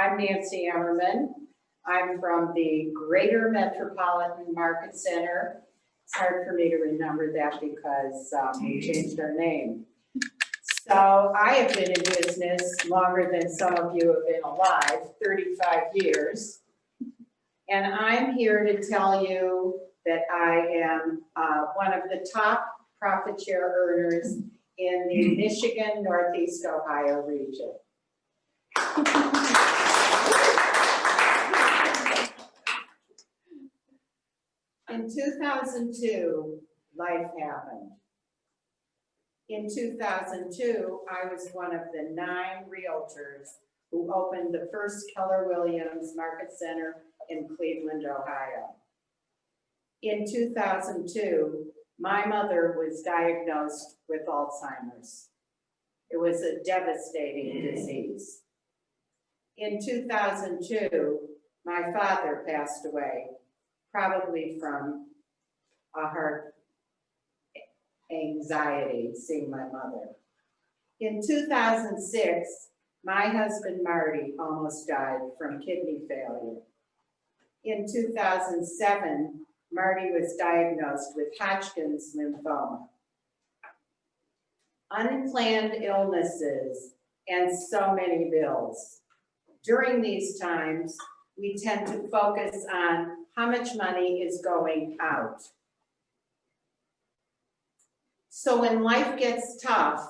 I'm Nancy Emerman. I'm from the Greater Metropolitan Market Center. It's hard for me to remember that because we changed our name. So I have been in business longer than some of you have been alive, 35 years. And I'm here to tell you that I am one of the top profit share earners in the Michigan, Northeast Ohio region. In 2002, life happened. In 2002, I was one of the 9 realtors who opened the first Keller Williams Market Center in Cleveland, Ohio. In 2002, my mother was diagnosed with Alzheimer's. It was a devastating disease. In 2002, my father passed away, probably from a heart anxiety, seeing my mother. In 2006, my husband Marty almost died from kidney failure. In 2007, Marty was diagnosed with Hodgkin's lymphoma. Unplanned illnesses and so many bills. During these times, we tend to focus on how much money is going out. So when life gets tough,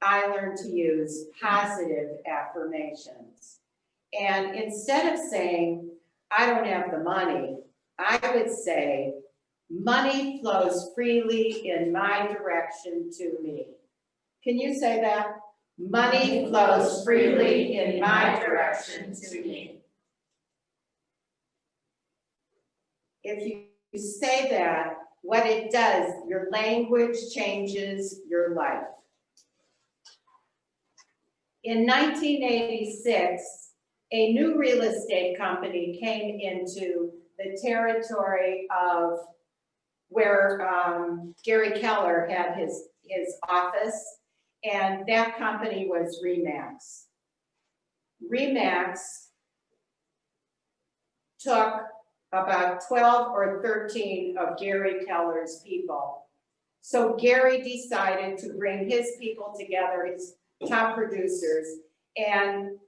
I learned to use positive affirmations. And instead of saying, I don't have the money, I would say, money flows freely in my direction to me. Can you say that? Money flows freely in my direction to me. If you say that, what it does, your language changes your life. In 1986, a new real estate company came into the territory of where Gary Keller had his office, and that company was RE/MAX. RE/MAX took about 12 or 13 of Gary Keller's people. So Gary decided to bring his people together, his top producers, and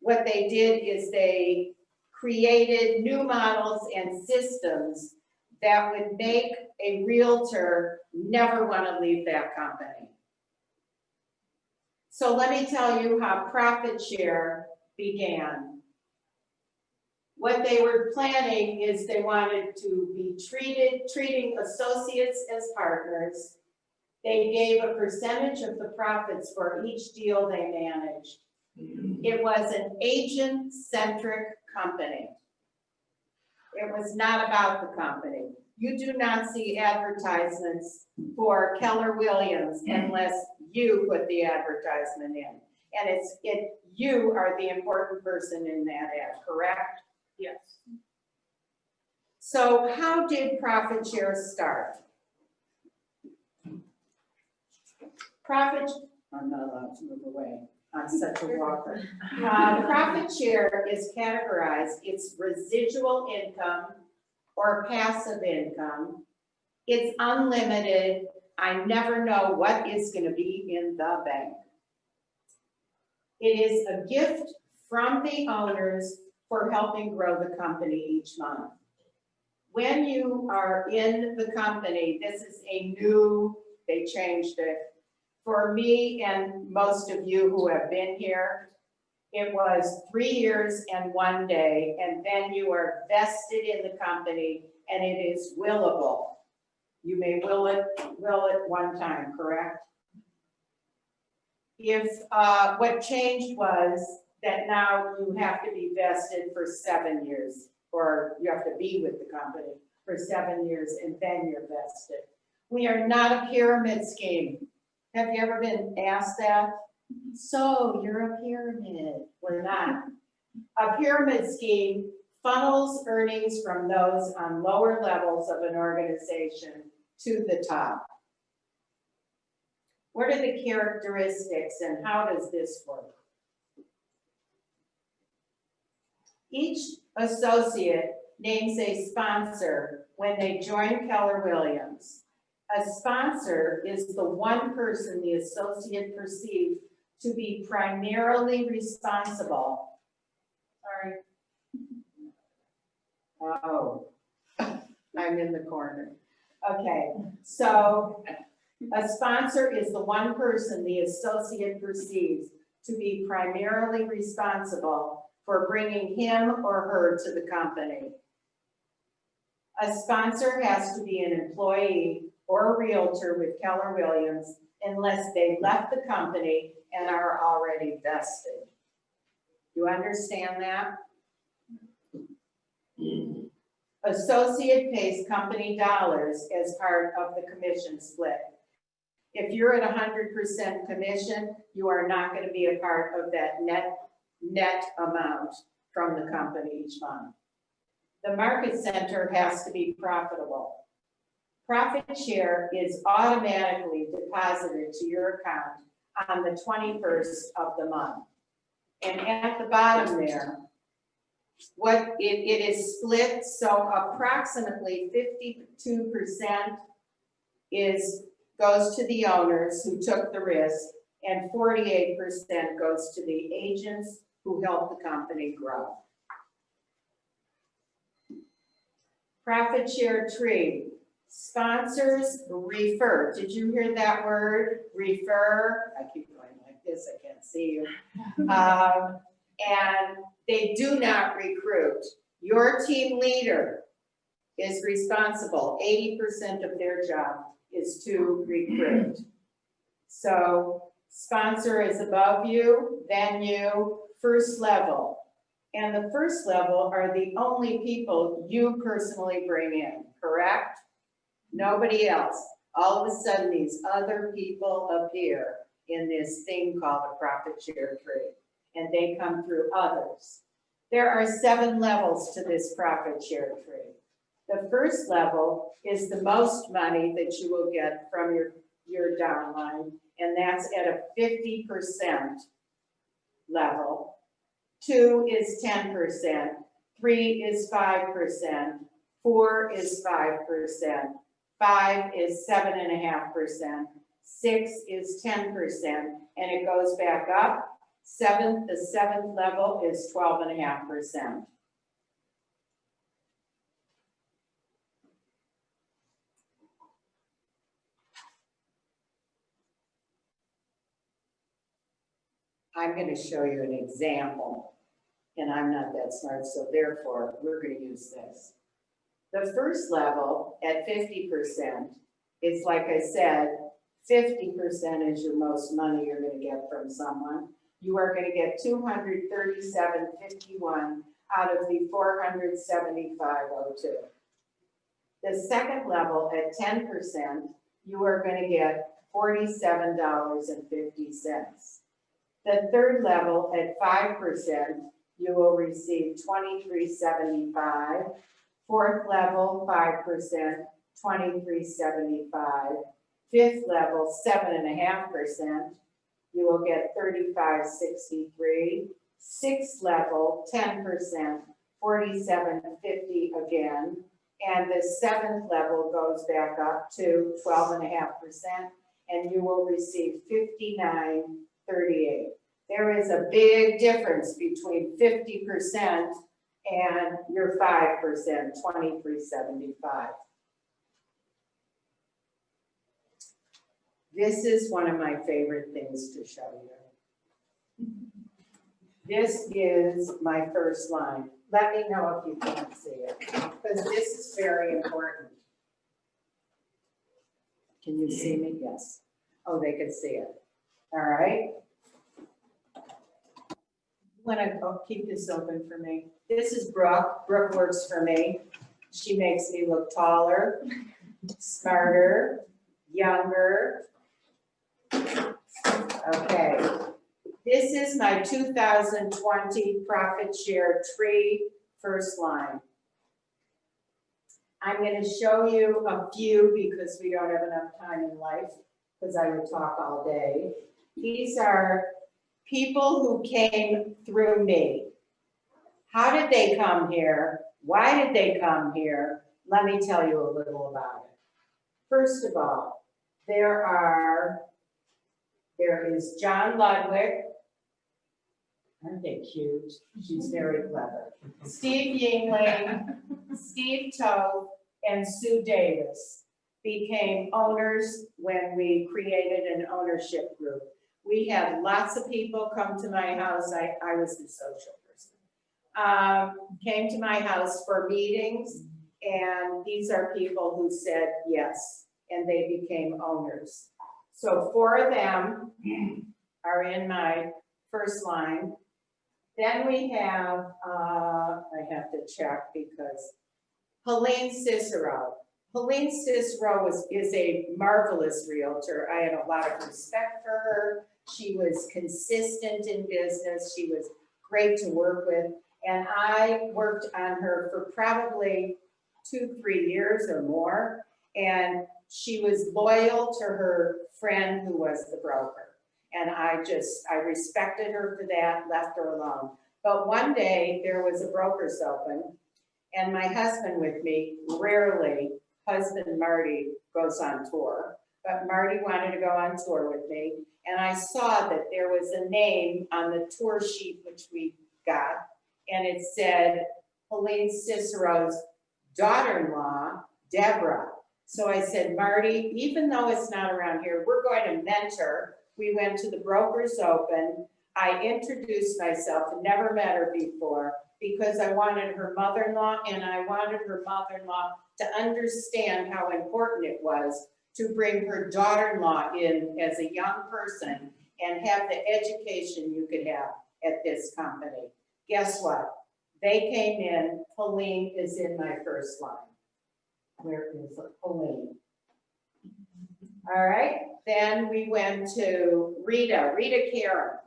what they did is they created new models and systems that would make a realtor never want to leave that company. So let me tell you how profit share began. What they were planning is they wanted to be treating associates as partners. They gave a percentage of the profits for each deal they managed. It was an agent-centric company. It was not about the company. You do not see advertisements for Keller Williams unless you put the advertisement in. And you are the important person in that ad, correct? Yes. So how did profit share start? I'm not allowed to move away. I'm such a walker. Profit share is categorized, it's residual income or passive income. It's unlimited. I never know what is going to be in the bank. It is a gift from the owners for helping grow the company each month. When you are in the company, this is they changed it. For me and most of you who have been here, it was 3 years and 1 day, and then you are vested in the company, and it is willable. You may will it one time, correct? What changed was that now you have to be vested for 7 years, or you have to be with the company for 7 years, and then you're vested. We are not a pyramid scheme. Have you ever been asked that? So you're a pyramid. We're not. A pyramid scheme funnels earnings from those on lower levels of an organization to the top. What are the characteristics and how does this work? Each associate names a sponsor when they join Keller Williams. A sponsor is the one person the associate perceives to be primarily responsible. Sorry. Oh, I'm in the corner. Okay, so a sponsor is the one person the associate perceives to be primarily responsible for bringing him or her to the company. A sponsor has to be an employee or a realtor with Keller Williams unless they left the company and are already vested. You understand that? Associate pays company dollars as part of the commission split. If you're at 100% commission, you are not going to be a part of that net amount from the company each month. The market center has to be profitable. Profit share is automatically deposited to your account on the 21st of the month. And at the bottom there, what it is split, so approximately 52% goes to the owners who took the risk, and 48% goes to the agents who help the company grow. Profit share tree. Sponsors refer. Did you hear that word? Refer. I keep going like this, I can't see you. And they do not recruit. Your team leader is responsible. 80% of their job is to recruit. So sponsor is above you, then you, first level. And the first level are the only people you personally bring in, correct? Nobody else. All of a sudden, these other people appear in this thing called a profit share tree, and they come through others. There are 7 levels to this profit share tree. The first level is the most money that you will get from your downline, and that's at a 50% level. 2 is 10%, 3 is 5%, 4 is 5%, 5 is 7.5%, 6 is 10%, and it goes back up. The seventh level is 12.5%. I'm going to show you an example, and I'm not that smart, so therefore we're going to use this. The first level at 50%, it's like I said, 50% is your most money you're going to get from someone. You are going to get $237.51 out of the $475.02. The second level at 10%, you are going to get $47.50. The third level at 5%, you will receive $23.75. Fourth level, 5%, $23.75. Fifth level, 7.5%, you will get $35.63. Sixth level, 10%, $47.50 again. And the seventh level goes back up to 12.5%, and you will receive $59.38. There is a big difference between 50% and your 5%, $23.75. This is one of my favorite things to show you. This is my first line. Let me know if you can't see it, because this is very important. Can you see me? Yes. Oh, they can see it. All right. Want to keep this open for me? This is Brooke. Brooke works for me. She makes me look taller, smarter, younger. Okay. This is my 2020 profit share tree first line. I'm going to show you a few because we don't have enough time in life, because I would talk all day. These are people who came through me. How did they come here? Why did they come here? Let me tell you a little about it. First of all, there is John Ludwig. Aren't they cute? She's very clever. Steve Yingling, Steve Toth, and Sue Davis became owners when we created an ownership group. We had lots of people come to my house. I was the social person. Came to my house for meetings, and these are people who said yes, and they became owners. So 4 of them are in my first line. Then we have, I have to check because Helene Cicero. Helene Cicero is a marvelous realtor. I had a lot of respect for her. She was consistent in business. She was great to work with. And I worked on her for probably 2-3 years or more. And she was loyal to her friend who was the broker. And I respected her for that, left her alone. But one day there was a broker's open, and my husband with me, rarely, husband Marty goes on tour, but Marty wanted to go on tour with me. And I saw that there was a name on the tour sheet, which we got, and it said Helene Cicero's daughter-in-law, Deborah. So I said, Marty, even though it's not around here, we're going to mentor. We went to the Brokers Open. I introduced myself, never met her before, because I wanted her mother-in-law, and I wanted her mother-in-law to understand how important it was to bring her daughter-in-law in as a young person and have the education you could have at this company. Guess what? They came in. Helene is in my first line. Where is Helene? All right, then we went to Rita Karen.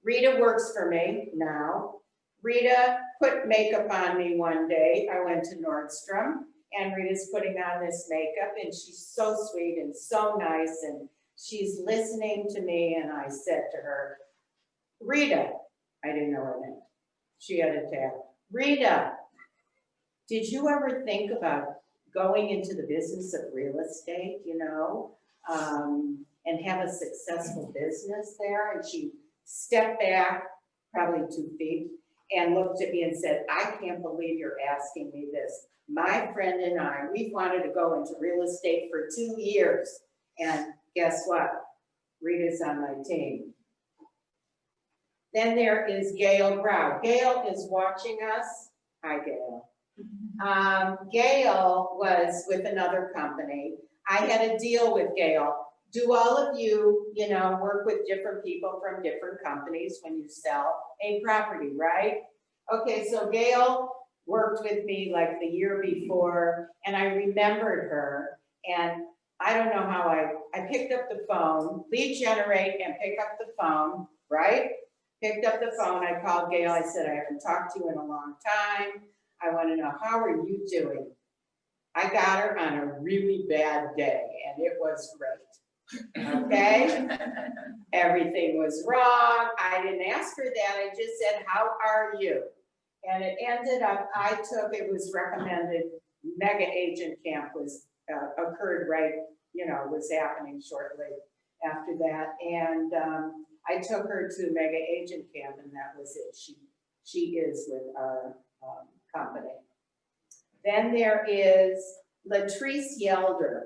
Rita works for me now. Rita put makeup on me one day. I went to Nordstrom, and Rita's putting on this makeup, and she's so sweet and so nice, and she's listening to me, and I said to her, Rita, I didn't know her name. She had a tab. Rita, did you ever think about going into the business of real estate, and have a successful business there? And she stepped back probably 2 feet and looked at me and said, I can't believe you're asking me this. My friend and I, we've wanted to go into real estate for 2 years. And guess what? Rita's on my team. Then there is Gail Grau. Gail is watching us. Hi, Gail. Gail was with another company. I had a deal with Gail. Do all of you, work with different people from different companies when you sell a property, right? Okay, so Gail worked with me like the year before, and I remembered her, and I don't know how I picked up the phone, lead generate and pick up the phone, right? Picked up the phone, I called Gail, I said, I haven't talked to you in a long time. I want to know, how are you doing? I got her on a really bad day, and it was great. Okay? Everything was wrong. I didn't ask her that. I just said, how are you? And it ended up, it was recommended, Mega Agent Camp was occurred right, was happening shortly after that. And I took her to Mega Agent Camp, and that was it. She is with our company. Then there is Latrice Yelder.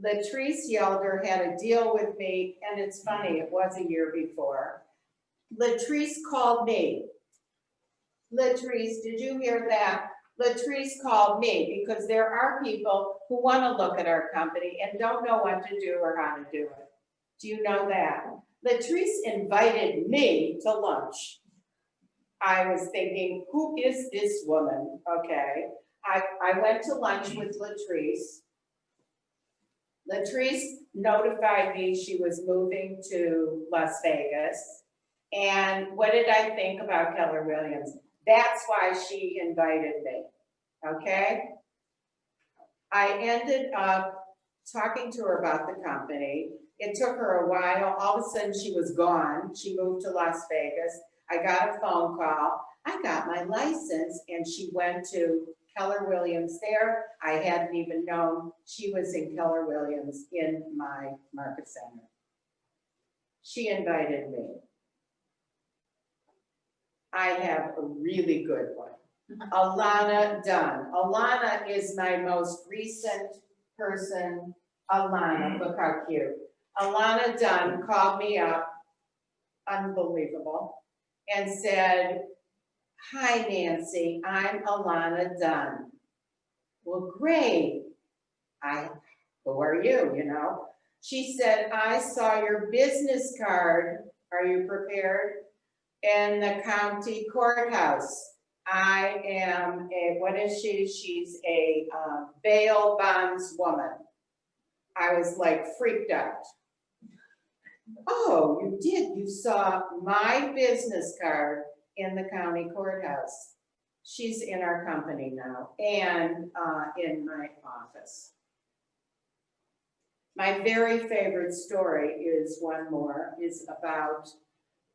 Latrice Yelder had a deal with me, and it's funny, it was a year before. Latrice called me. Latrice, did you hear that? Latrice called me because there are people who want to look at our company and don't know what to do or how to do it. Do you know that? Latrice invited me to lunch. I was thinking, who is this woman? Okay. I went to lunch with Latrice. Latrice notified me she was moving to Las Vegas. And what did I think about Keller Williams? That's why she invited me, okay? I ended up talking to her about the company. It took her a while. All of a sudden she was gone. She moved to Las Vegas. I got a phone call. I got my license, and she went to Keller Williams there. I hadn't even known she was in Keller Williams in my market center. She invited me. I have a really good one. Alana Dunn. Alana is my most recent person. Alana, look how cute. Alana Dunn called me up, unbelievable, and said, "Hi, Nancy, I'm Alana Dunn." Well, great. Who are you, you know? She said, "I saw your business card, are you prepared? In the county courthouse. I am what is she? She's a bail bondswoman." I was like freaked out. "Oh, you did? You saw my business card in the county courthouse." She's in our company now and in my office. My very favorite story is one more, is about,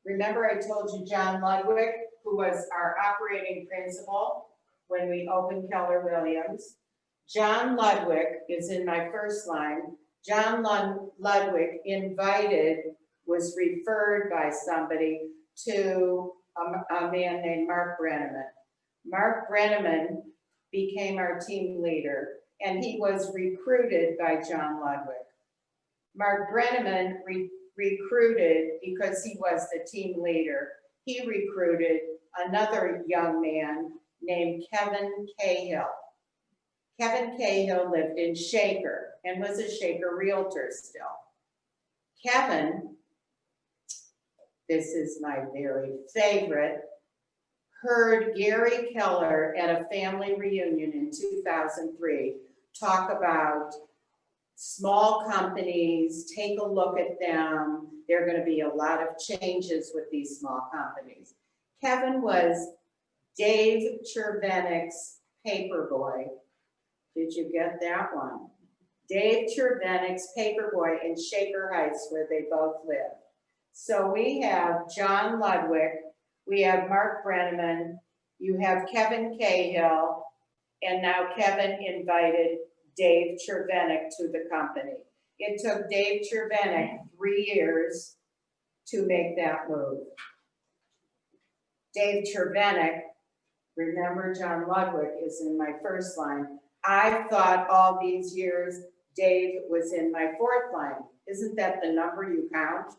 remember I told you John Ludwig, who was our operating principal when we opened Keller Williams? John Ludwig is in my first line. John Ludwig was referred by somebody to a man named Mark Brenneman. Mark Brenneman became our team leader, and he was recruited by John Ludwig. Mark Brenneman recruited, because he was the team leader, he recruited another young man named Kevin Cahill. Kevin Cahill lived in Shaker and was a Shaker realtor still. Kevin, this is my very favorite, heard Gary Keller at a family reunion in 2003 talk about small companies, take a look at them. There are going to be a lot of changes with these small companies. Kevin was Dave Chervenik's paperboy. Did you get that one? Dave Chervenik's paperboy in Shaker Heights, where they both live. So we have John Ludwig, we have Mark Brenneman, you have Kevin Cahill, and now Kevin invited Dave Chervenik to the company. It took Dave Chervenik 3 years to make that move. Dave Chervenik, remember John Ludwig is in my first line. I thought all these years Dave was in my fourth line. Isn't that the number you count?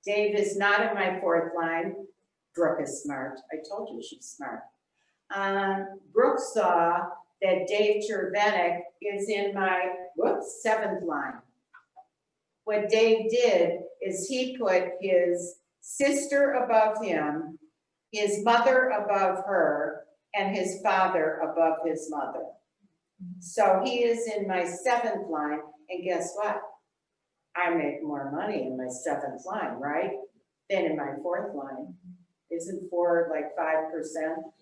Dave is not in my fourth line. Brooke is smart. I told you she's smart. Brooke saw that Dave Chervenik is in my, seventh line. What Dave did is he put his sister above him, his mother above her, and his father above his mother. So he is in my seventh line, and guess what? I make more money in my seventh line, right? Than in my fourth line. Isn't 4 like 5%?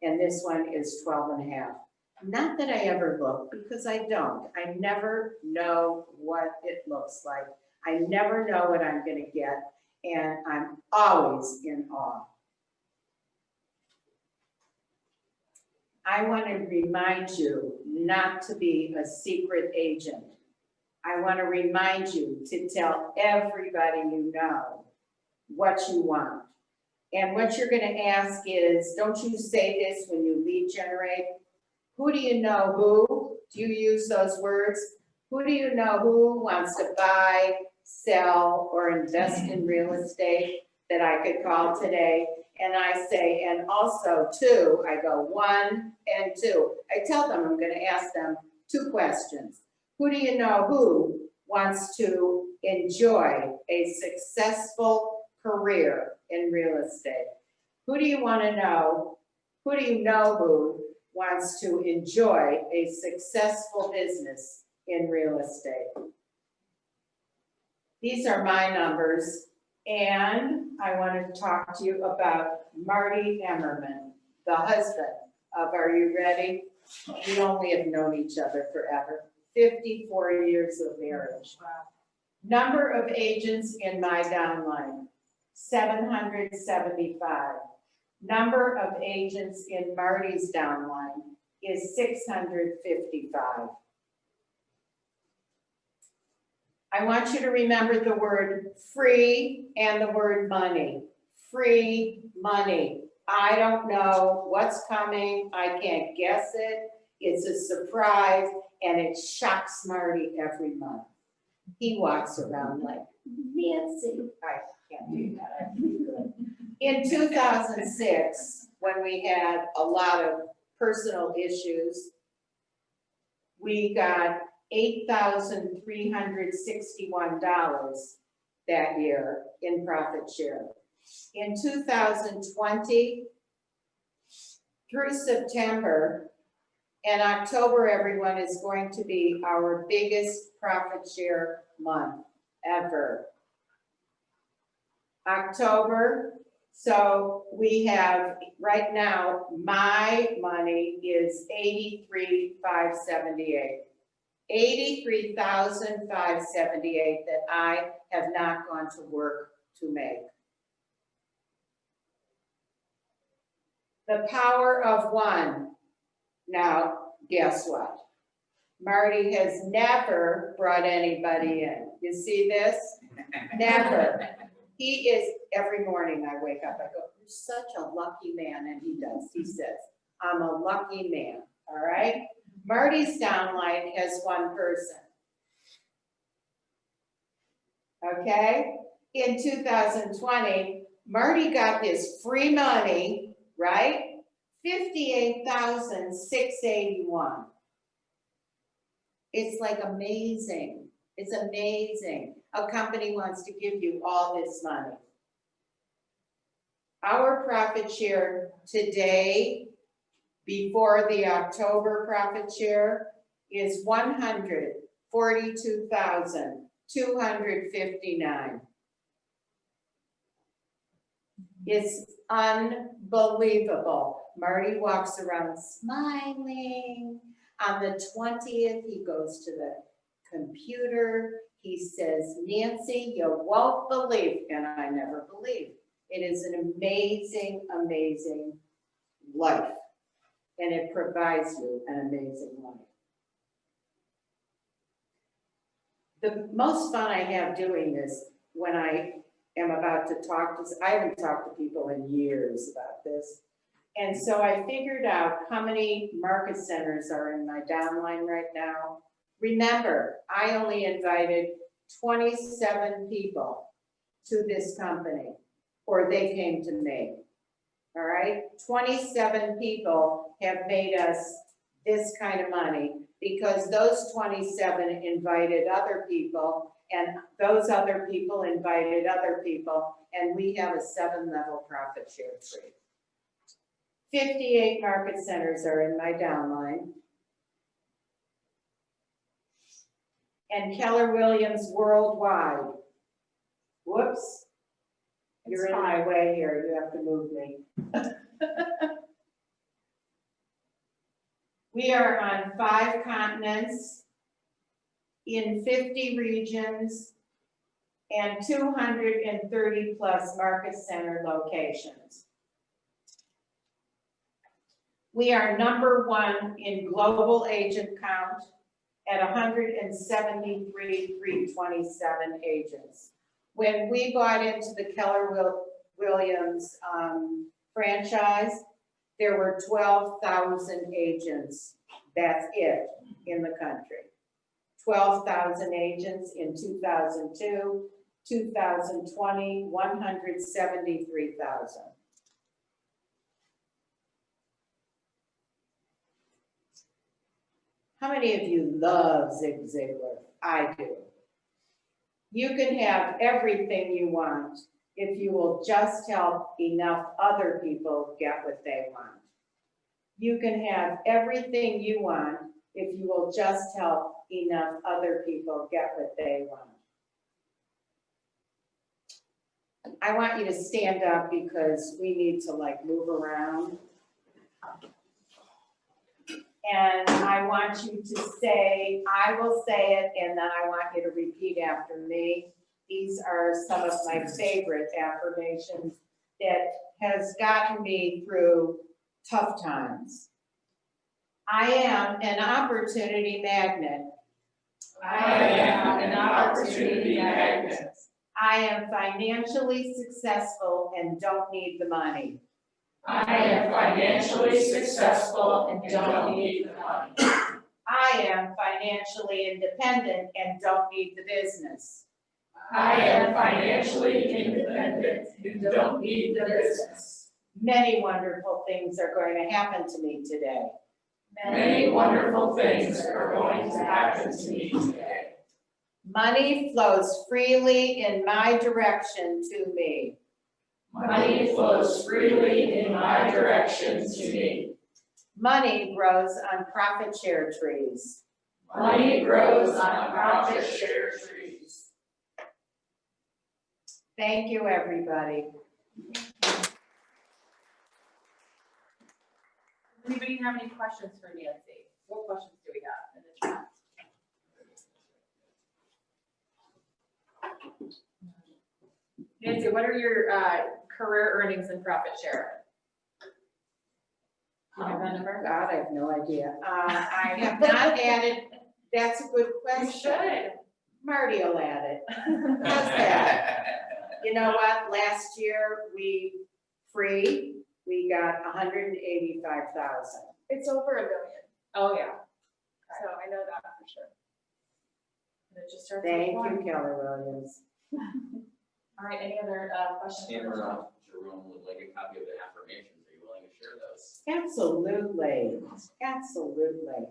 And this one is 12.5. Not that I ever look, because I don't. I never know what it looks like. I never know what I'm going to get, and I'm always in awe. I want to remind you not to be a secret agent. I want to remind you to tell everybody you know what you want. And what you're going to ask is, don't you say this when you lead generate? Who do you know who? Do you use those words? Who do you know who wants to buy, sell, or invest in real estate that I could call today? And I say, and also two, I go 1 and 2. I tell them I'm going to ask them 2 questions. Who do you know who wants to enjoy a successful career in real estate? Who do you want to know? Who do you know who wants to enjoy a successful business in real estate? These are my numbers, and I want to talk to you about Marty Emerman, the husband of, are you ready? We only have known each other forever. 54 years of marriage. Wow. Number of agents in my downline, 775. Number of agents in Marty's downline is 655. I want you to remember the word free and the word money. Free money. I don't know what's coming. I can't guess it. It's a surprise, and it shocks Marty every month. He walks around like, Nancy. I can't do that. I'm pretty good. In 2006, when we had a lot of personal issues, we got $8,361 that year in profit share. In 2020, through September and October, everyone, is going to be our biggest profit share month ever. October, so we have, right now, my money is $83,578. $83,578 that I have not gone to work to make. The power of one. Now, guess what? Marty has never brought anybody in. You see this? Never. He is, every morning I wake up, I go, you're such a lucky man, and he does. He says, I'm a lucky man, all right? Marty's downline has one person. Okay? In 2020, Marty got his free money, right? $58,681. It's like amazing. It's amazing. A company wants to give you all this money. Our profit share today, before the October profit share, is $142,259. It's unbelievable. Marty walks around smiling. On the 20th, he goes to the computer. He says, Nancy, you won't believe, and I never believed. It is an amazing, amazing life. And it provides you an amazing life. The most fun I have doing this when I am about to talk to, I haven't talked to people in years about this. And so I figured out how many market centers are in my downline right now. Remember, I only invited 27 people to this company, or they came to me. All right, 27 people have made us this kind of money because those 27 invited other people, and those other people invited other people, and we have a 7-level profit share tree. 58 market centers are in my downline. And Keller Williams worldwide. Whoops. You're in my way here. You have to move me. We are on 5 continents, in 50 regions, and 230 plus market center locations. We are #1 in global agent count at 173,327 agents. When we bought into the Keller Williams franchise, there were 12,000 agents. That's it in the country. 12,000 agents in 2002, 2020, 173,000. How many of you love Zig Ziglar? I do. You can have everything you want if you will just help enough other people get what they want. You can have everything you want if you will just help enough other people get what they want. I want you to stand up because we need to move around. And I want you to say, I will say it, and then I want you to repeat after me. These are some of my favorite affirmations that has gotten me through tough times. I am an opportunity magnet. I am an opportunity magnet. I am financially successful and don't need the money. I am financially successful and don't need the money. I am financially independent and don't need the business. I am financially independent and don't need the business. Many wonderful things are going to happen to me today. Many wonderful things are going to happen to me today. Money flows freely in my direction to me. Money flows freely in my direction to me. Money grows on profit share trees. Money grows on profit share trees. Thank you, everybody. Anybody have any questions for Nancy? What questions do we got in the chat? Nancy, what are your career earnings and profit share? Do you have that number? God, I have no idea. I have not added, that's a good You question. should. Marty will add it. How's that? You know what, last year, we got 185,000. It's over $1 million, Oh, yeah. so I know that for sure. And it just starts with Thank one. you, Kelly Williams. All right, any other questions? Jerome would like a copy of the affirmations. Are you willing to share those? Absolutely, absolutely.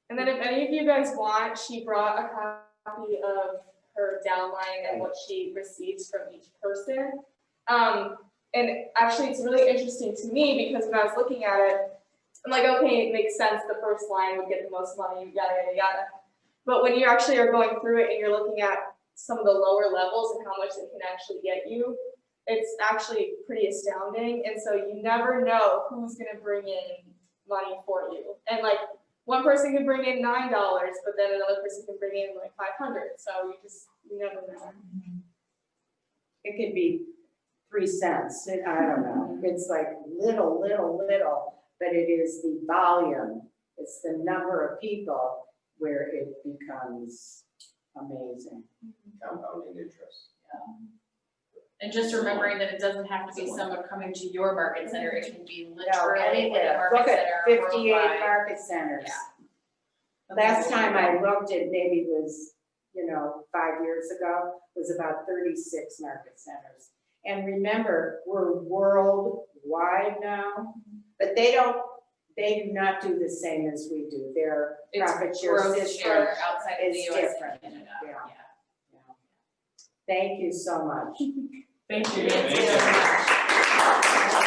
And then if any of you guys want, she brought a copy of her downline and what she receives from each person. And actually, it's really interesting to me because when I was looking at it, I'm like, okay, it makes sense. The first line would get the most money, yada, yada, yada. But when you actually are going through it and you're looking at some of the lower levels and how much it can actually get you, it's actually pretty astounding. And so you never know who's going to bring in money for you. And like one person can bring in $9, but then another person can bring in like 500. So you never know. It could be 3 cents, I don't know. It's like little, but it is the volume. It's the number of people where it becomes amazing. Compounding interest. And just remembering that it doesn't have to be someone coming to your market center, it can be No, literally any anywhere. market Look center at 58 worldwide. market centers. Yeah. Last time I looked, it maybe was, 5 years ago, was about 36 market centers. And remember, we're worldwide now, but they do not do the same as we do. Their It's profit share growth system share outside of the is US different. and Canada. Yeah. Yeah. Thank you so much. Thank you, Thank Nancy, you. so much.